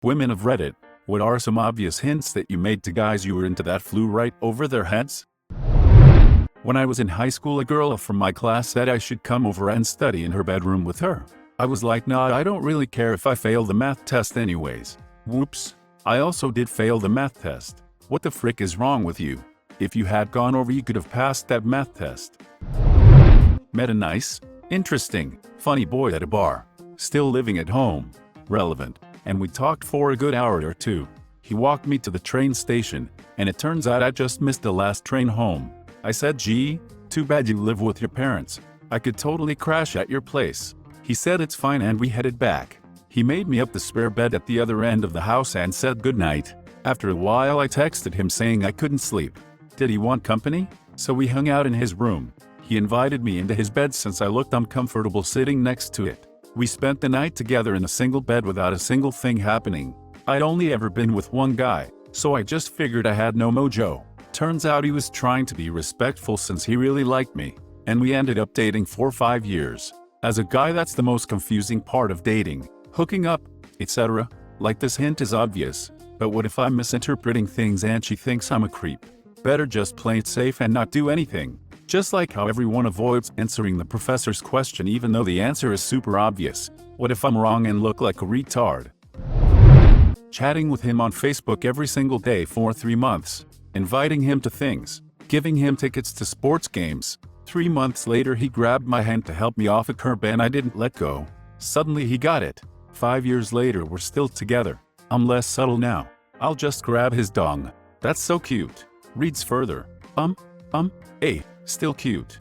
Women of Reddit, what are some obvious hints that you made to guys you were into that flew right over their heads? When I was in high school, a girl from my class said I should come over and study in her bedroom with her. I was like, nah, I don't really care if I fail the math test anyways. Whoops. I also did fail the math test. What the frick is wrong with you? If you had gone over, you could have passed that math test. Met a nice, interesting, funny boy at a bar. Still living at home. Relevant. And we talked for a good hour or two. He walked me to the train station, and it turns out I just missed the last train home. I said, gee, too bad you live with your parents. I could totally crash at your place. He said it's fine, and we headed back. He made me up the spare bed at the other end of the house and said goodnight. After a while I texted him saying I couldn't sleep. Did he want company? So we hung out in his room. He invited me into his bed since I looked uncomfortable sitting next to it. We spent the night together in a single bed without a single thing happening. I'd only ever been with one guy, so I just figured I had no mojo. Turns out he was trying to be respectful since he really liked me, and we ended up dating for 5 years. As a guy, that's the most confusing part of dating, hooking up, etc. Like, this hint is obvious, but what if I'm misinterpreting things and she thinks I'm a creep? Better just play it safe and not do anything. Just like how everyone avoids answering the professor's question even though the answer is super obvious. What if I'm wrong and look like a retard? Chatting with him on Facebook every single day for 3 months. Inviting him to things. Giving him tickets to sports games. 3 months later he grabbed my hand to help me off a curb and I didn't let go. Suddenly he got it. 5 years later we're still together. I'm less subtle now. I'll just grab his dong. That's so cute. Reads further. Hey. Still cute.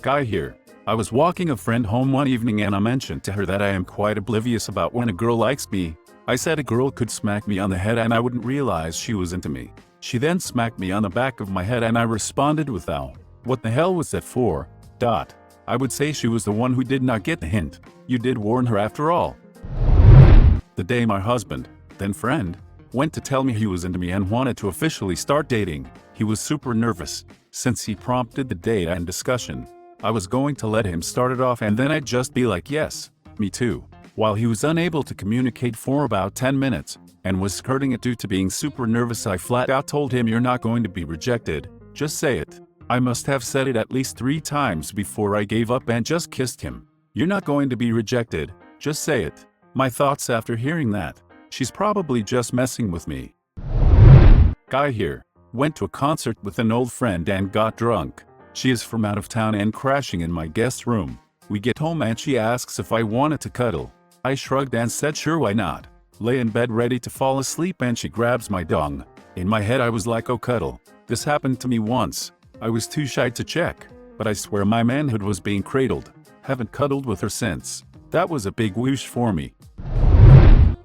Guy here. I was walking a friend home one evening and I mentioned to her that I am quite oblivious about when a girl likes me. I said a girl could smack me on the head and I wouldn't realize she was into me. She then smacked me on the back of my head and I responded with, "Ow. What the hell was that for?" I would say she was the one who did not get the hint. You did warn her after all. The day my husband, then friend, went to tell me he was into me and wanted to officially start dating, he was super nervous. Since he prompted the date and discussion, I was going to let him start it off and then I'd just be like, yes, me too. While he was unable to communicate for about 10 minutes, and was skirting it due to being super nervous, I flat out told him, "You're not going to be rejected, just say it." I must have said it at least 3 times before I gave up and just kissed him. "You're not going to be rejected, just say it." My thoughts after hearing that: she's probably just messing with me. Guy here. Went to a concert with an old friend and got drunk. She is from out of town and crashing in my guest room. We get home and she asks if I wanted to cuddle. I shrugged and said sure, why not. Lay in bed ready to fall asleep and she grabs my dong. In my head I was like, oh, cuddle. This happened to me once. I was too shy to check, but I swear my manhood was being cradled. Haven't cuddled with her since. That was a big whoosh for me.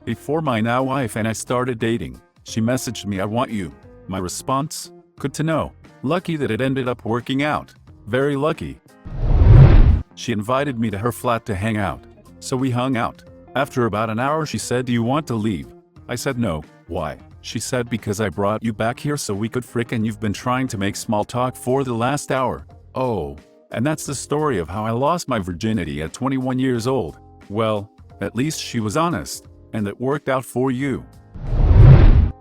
Before my now wife and I started dating, she messaged me, "I want you." My response? Good to know. Lucky that it ended up working out. Very lucky. She invited me to her flat to hang out. So we hung out. After about an hour she said, "Do you want to leave?" I said no. Why? She said, "Because I brought you back here so we could frick and you've been trying to make small talk for the last hour." Oh. And that's the story of how I lost my virginity at 21 years old. Well, at least she was honest. And it worked out for you.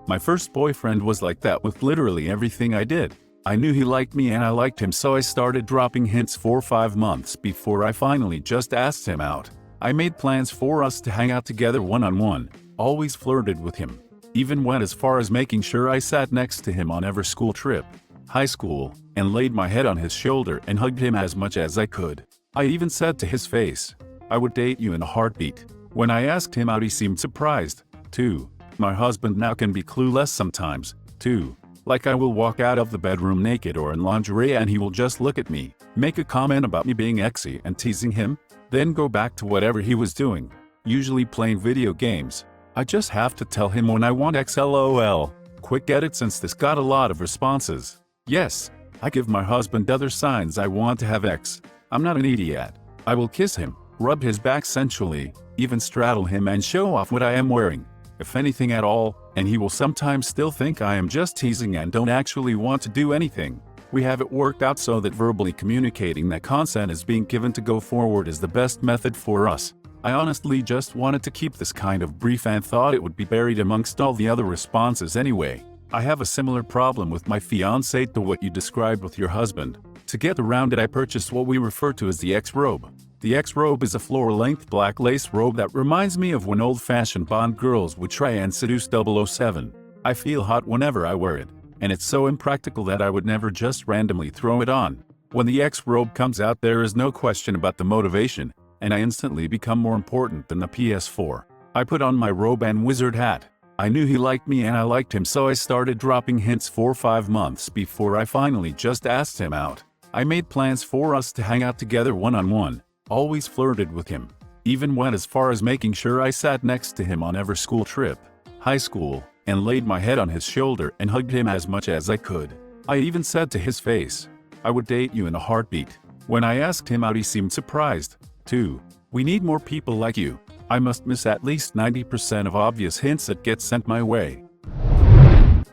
My first boyfriend was like that with literally everything I did. I knew he liked me and I liked him, so I started dropping hints for 5 months before I finally just asked him out. I made plans for us to hang out together one-on-one, always flirted with him. Even went as far as making sure I sat next to him on every school trip, high school, and laid my head on his shoulder and hugged him as much as I could. I even said to his face, "I would date you in a heartbeat." When I asked him out he seemed surprised, too. My husband now can be clueless sometimes, too. Like, I will walk out of the bedroom naked or in lingerie and he will just look at me, make a comment about me being exy and teasing him, then go back to whatever he was doing, usually playing video games. I just have to tell him when I want XLOL. Quick edit since this got a lot of responses. Yes, I give my husband other signs I want to have X. I'm not an idiot. I will kiss him, rub his back sensually, even straddle him and show off what I am wearing, if anything at all, and he will sometimes still think I am just teasing and don't actually want to do anything. We have it worked out so that verbally communicating that consent is being given to go forward is the best method for us. I honestly just wanted to keep this kind of brief and thought it would be buried amongst all the other responses anyway. I have a similar problem with my fiancé to what you described with your husband. To get around it, I purchased what we refer to as the X-robe. The X-robe is a floor-length black lace robe that reminds me of when old-fashioned Bond girls would try and seduce 007. I feel hot whenever I wear it, and it's so impractical that I would never just randomly throw it on. When the X-robe comes out, there is no question about the motivation, and I instantly become more important than the PS4. I put on my robe and wizard hat. I knew he liked me and I liked him, so I started dropping hints 4 or 5 months before I finally just asked him out. I made plans for us to hang out together one-on-one, always flirted with him, even went as far as making sure I sat next to him on every school trip, high school, and laid my head on his shoulder and hugged him as much as I could. I even said to his face, "I would date you in a heartbeat." When I asked him out, he seemed surprised, too. We need more people like you. I must miss at least 90% of obvious hints that get sent my way.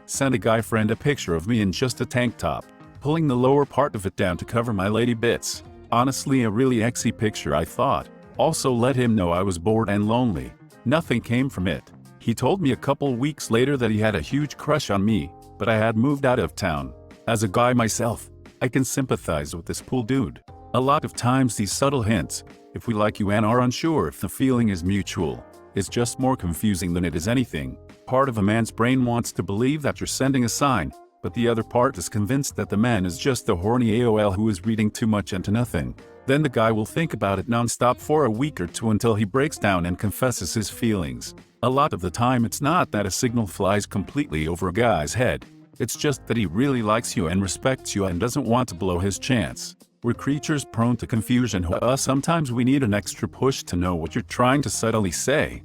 Sent a guy friend a picture of me in just a tank top, pulling the lower part of it down to cover my lady bits. Honestly, a really exy picture, I thought. Also let him know I was bored and lonely. Nothing came from it. He told me a couple weeks later that he had a huge crush on me, but I had moved out of town. As a guy myself, I can sympathize with this pool dude. A lot of times these subtle hints, if we like you and are unsure if the feeling is mutual, is just more confusing than it is anything. Part of a man's brain wants to believe that you're sending a sign, but the other part is convinced that the man is just a horny AOL who is reading too much into nothing. Then the guy will think about it nonstop for a week or two until he breaks down and confesses his feelings. A lot of the time it's not that a signal flies completely over a guy's head. It's just that he really likes you and respects you and doesn't want to blow his chance. We're creatures prone to confusion. Sometimes we need an extra push to know what you're trying to subtly say.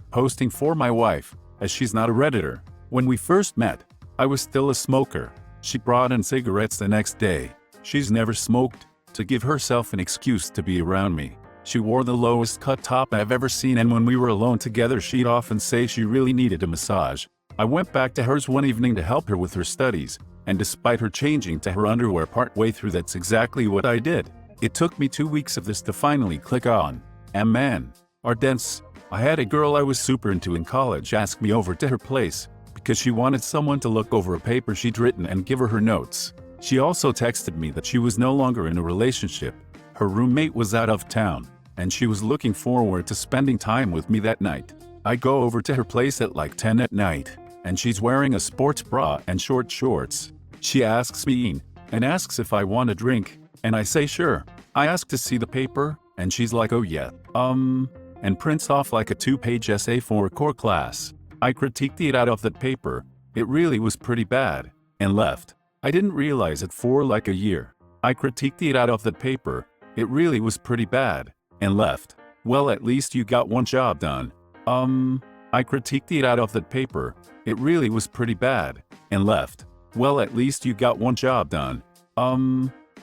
Posting for my wife, as she's not a Redditor. When we first met, I was still a smoker. She brought in cigarettes the next day. She's never smoked. To give herself an excuse to be around me, she wore the lowest cut top I've ever seen, and when we were alone together she'd often say she really needed a massage. I went back to hers one evening to help her with her studies, and despite her changing to her underwear partway through, that's exactly what I did. It took me 2 weeks of this to finally click on. And man, our dents. I had a girl I was super into in college ask me over to her place, because she wanted someone to look over a paper she'd written and give her notes. She also texted me that she was no longer in a relationship. Her roommate was out of town, and she was looking forward to spending time with me that night. I go over to her place at like 10 at night, and she's wearing a sports bra and short shorts. She asks me in, and asks if I want a drink, and I say sure. I ask to see the paper, and she's like, oh yeah, and prints off like a 2-page essay for a core class. I critiqued it out of that paper. It really was pretty bad, and left. I didn't realize it for like a year. I critiqued it out of that paper. It really was pretty bad, and left. Well, at least you got one job done. I critiqued it out of that paper. It really was pretty bad, and left. Well, at least you got one job done.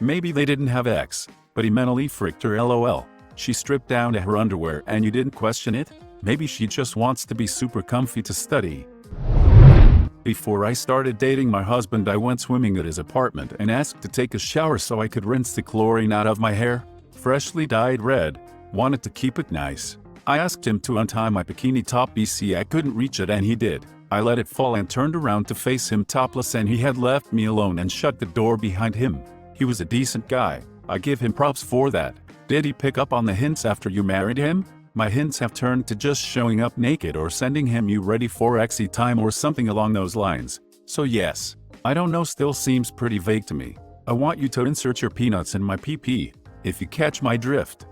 Maybe they didn't have X, but he mentally fricked her, lol. She stripped down to her underwear and you didn't question it? Maybe she just wants to be super comfy to study. Before I started dating my husband, I went swimming at his apartment and asked to take a shower so I could rinse the chlorine out of my hair. Freshly dyed red. Wanted to keep it nice. I asked him to untie my bikini top BC. I couldn't reach it and he did. I let it fall and turned around to face him topless, and he had left me alone and shut the door behind him. He was a decent guy. I give him props for that. Did he pick up on the hints after you married him? My hints have turned to just showing up naked or sending him "you ready for exy time" or something along those lines. So yes, I don't know, still seems pretty vague to me. I want you to insert your peanuts in my PP, if you catch my drift.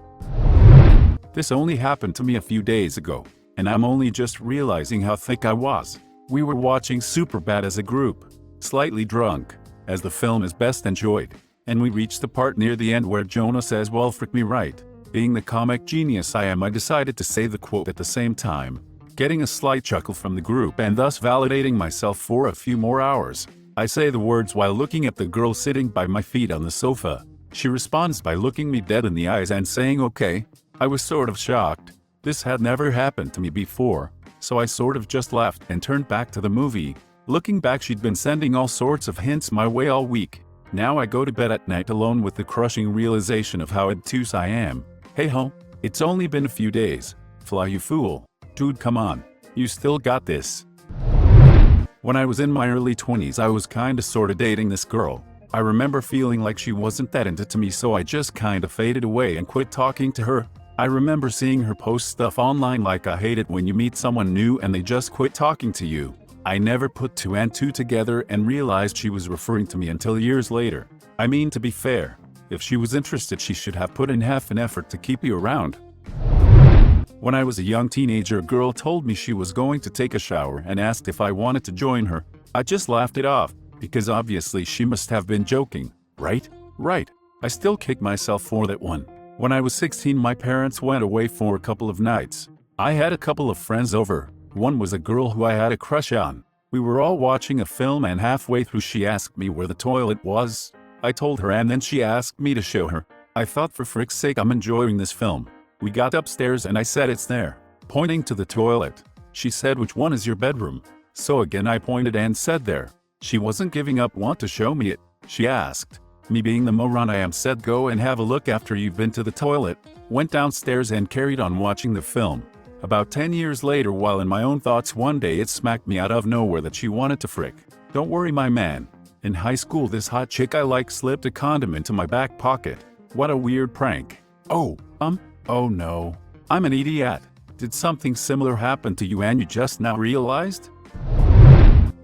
This only happened to me a few days ago, and I'm only just realizing how thick I was. We were watching Superbad as a group, slightly drunk, as the film is best enjoyed, and we reached the part near the end where Jonah says, "Well, frick me right." Being the comic genius I am, I decided to say the quote at the same time, getting a slight chuckle from the group and thus validating myself for a few more hours. I say the words while looking at the girl sitting by my feet on the sofa. She responds by looking me dead in the eyes and saying okay. I was sort of shocked. This had never happened to me before, so I sort of just laughed and turned back to the movie. Looking back, she'd been sending all sorts of hints my way all week. Now I go to bed at night alone with the crushing realization of how obtuse I am. Hey ho, It's only been a few days. Fly, you fool. Dude, come on. You still got this. When I was in my early 20s, I was kinda sorta dating this girl. I remember feeling like she wasn't that into me, so I just kinda faded away and quit talking to her. I remember seeing her post stuff online like, I hate it when you meet someone new and they just quit talking to you. I never put two and two together and realized she was referring to me until years later. I mean, to be fair, if she was interested, she should have put in half an effort to keep you around. When I was a young teenager, a girl told me she was going to take a shower and asked if I wanted to join her. I just laughed it off, because obviously she must have been joking, right? Right. I still kick myself for that one. When I was 16, my parents went away for a couple of nights. I had a couple of friends over. One was a girl who I had a crush on. We were all watching a film, and halfway through she asked me where the toilet was. I told her, and then she asked me to show her. I thought, for frick's sake, I'm enjoying this film. We got upstairs and I said, it's there, pointing to the toilet. She said, which one is your bedroom? So again I pointed and said there. She wasn't giving up. Want to show me it? She asked. Me, being the moron I am, said, go and have a look after you've been to the toilet. Went downstairs and carried on watching the film. About 10 years later, while in my own thoughts, one day it smacked me out of nowhere that she wanted to frick. Don't worry, my man. In high school, this hot chick I like slipped a condom into my back pocket. What a weird prank. Oh no. I'm an idiot. Did something similar happen to you and you just now realized?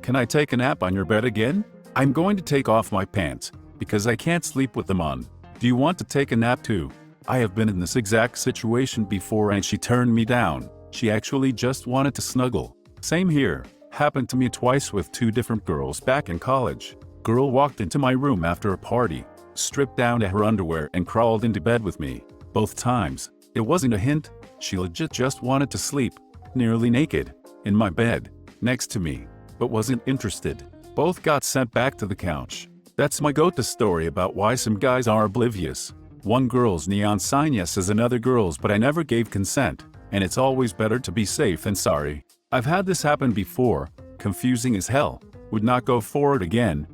Can I take a nap on your bed again? I'm going to take off my pants, because I can't sleep with them on. Do you want to take a nap too? I have been in this exact situation before and she turned me down. She actually just wanted to snuggle. Same here. Happened to me twice with two different girls back in college. Girl walked into my room after a party, stripped down to her underwear and crawled into bed with me. Both times, it wasn't a hint. She legit just wanted to sleep, nearly naked, in my bed, next to me, but wasn't interested. Both got sent back to the couch. That's my go-to story about why some guys are oblivious. One girl's neon sign yes as another girl's, but I never gave consent, and it's always better to be safe than sorry. I've had this happen before, confusing as hell, would not go for it again.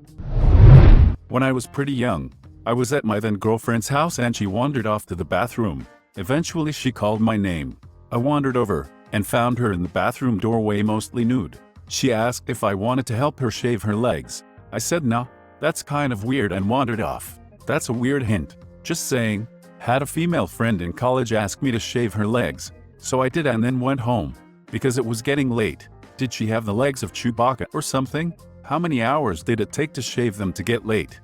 When I was pretty young, I was at my then girlfriend's house and she wandered off to the bathroom. Eventually she called my name. I wandered over and found her in the bathroom doorway, mostly nude. She asked if I wanted to help her shave her legs. I said no, that's kind of weird, and wandered off. That's a weird hint. Just saying. Had a female friend in college ask me to shave her legs, so I did and then went home, because it was getting late. Did she have the legs of Chewbacca or something? How many hours did it take to shave them to get late?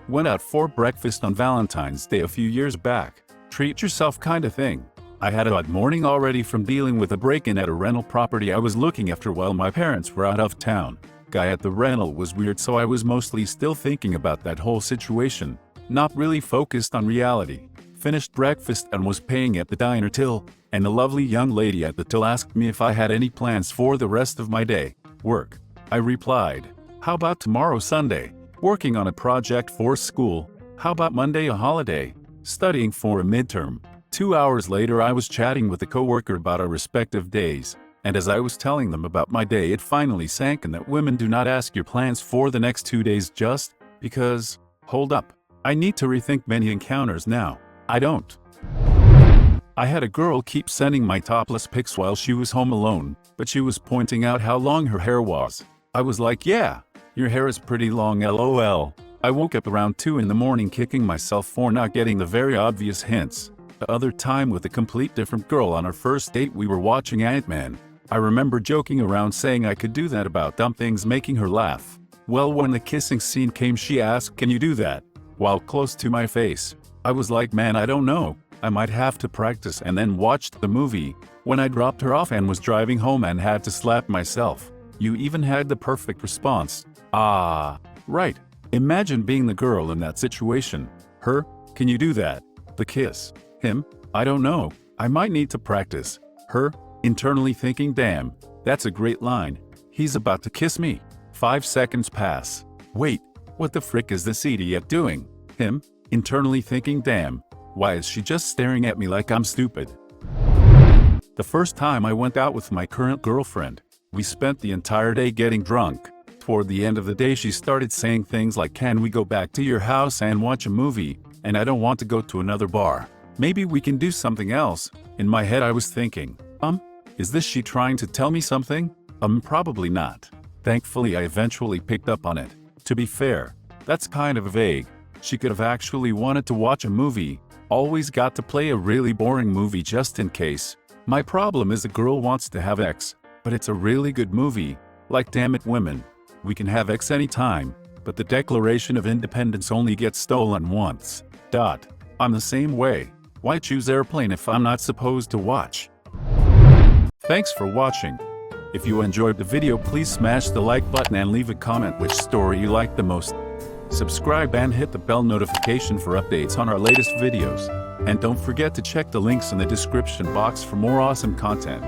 Went out for breakfast on Valentine's Day a few years back. Treat yourself kinda thing. I had a bad morning already from dealing with a break-in at a rental property I was looking after while my parents were out of town. Guy at the rental was weird, so I was mostly still thinking about that whole situation, not really focused on reality. Finished breakfast and was paying at the diner till, and a lovely young lady at the till asked me if I had any plans for the rest of my day. Work. I replied, how about tomorrow Sunday? Working on a project for school. How about Monday a holiday? Studying for a midterm. 2 hours later I was chatting with a coworker about our respective days, and as I was telling them about my day, it finally sank in that women do not ask your plans for the next 2 days just because, hold up, I need to rethink many encounters now. I don't. I had a girl keep sending my topless pics while she was home alone, but she was pointing out how long her hair was. I was like, yeah, your hair is pretty long, lol. I woke up around 2 in the morning kicking myself for not getting the very obvious hints. The other time with a complete different girl on our first date, we were watching Ant-Man. I remember joking around saying I could do that about dumb things, making her laugh. Well, when the kissing scene came, she asked, can you do that? While close to my face. I was like, man, I don't know. I might have to practice, and then watched the movie. When I dropped her off and was driving home and had to slap myself. You even had the perfect response. Ah, right. Imagine being the girl in that situation. Her, can you do that? The kiss. Him, I don't know. I might need to practice. Her, internally thinking, damn, that's a great line. He's about to kiss me. 5 seconds pass. Wait, what the frick is this idiot doing? Him, internally thinking, damn, why is she just staring at me like I'm stupid? The first time I went out with my current girlfriend, we spent the entire day getting drunk. Toward the end of the day, she started saying things like, can we go back to your house and watch a movie? And I don't want to go to another bar. Maybe we can do something else. In my head I was thinking, is this she trying to tell me something? Probably not. Thankfully I eventually picked up on it. To be fair, that's kind of vague. She could have actually wanted to watch a movie. Always got to play a really boring movie just in case. My problem is a girl wants to have X, but it's a really good movie. Like, damn it, women. We can have X anytime, but the Declaration of Independence only gets stolen once. I'm the same way. Why choose Airplane if I'm not supposed to watch? Thanks for watching. If you enjoyed the video, please smash the like button and leave a comment which story you liked the most. Subscribe and hit the bell notification for updates on our latest videos. And don't forget to check the links in the description box for more awesome content.